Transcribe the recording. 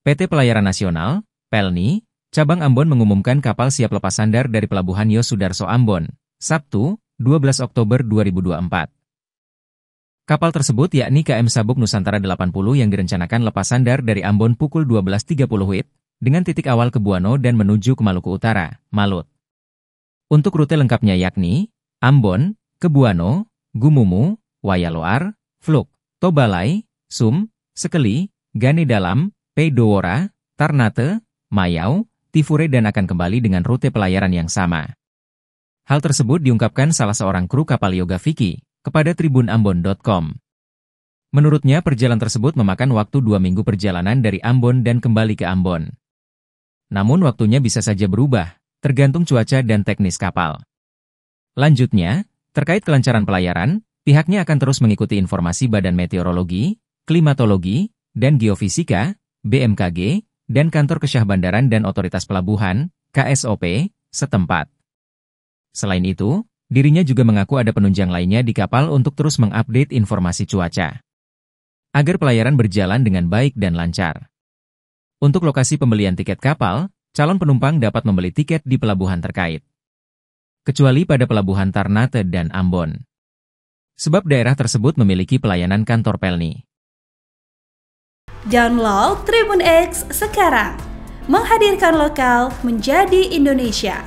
PT Pelayaran Nasional, Pelni, Cabang Ambon mengumumkan kapal siap lepas sandar dari Pelabuhan Yosudarso Ambon, Sabtu, 12 Oktober 2024. Kapal tersebut yakni KM Sabuk Nusantara 80 yang direncanakan lepas sandar dari Ambon pukul 12.30 WIB, dengan titik awal ke Buano dan menuju ke Maluku Utara, Malut. Untuk rute lengkapnya yakni, Ambon, ke Buano, Gumumu, Wayaloar, Fluk, Tobalai, Sum, Sekeli, Gane Dalam, Pedowora, Tarnate, Mayau, Tifure dan akan kembali dengan rute pelayaran yang sama. Hal tersebut diungkapkan salah seorang kru kapal Yoga Vicky kepada tribunambon.com. Menurutnya perjalanan tersebut memakan waktu 2 minggu perjalanan dari Ambon dan kembali ke Ambon. Namun waktunya bisa saja berubah, tergantung cuaca dan teknis kapal. Lanjutnya, terkait kelancaran pelayaran, pihaknya akan terus mengikuti informasi Badan Meteorologi, Klimatologi, dan Geofisika, BMKG, dan Kantor Kesyah Bandaran dan Otoritas Pelabuhan, KSOP, setempat. Selain itu, dirinya juga mengaku ada penunjang lainnya di kapal untuk terus mengupdate informasi cuaca, agar pelayaran berjalan dengan baik dan lancar. Untuk lokasi pembelian tiket kapal, calon penumpang dapat membeli tiket di pelabuhan terkait, kecuali pada pelabuhan Tarnate dan Ambon, sebab daerah tersebut memiliki pelayanan kantor Pelni. Download Tribun X sekarang, menghadirkan lokal menjadi Indonesia.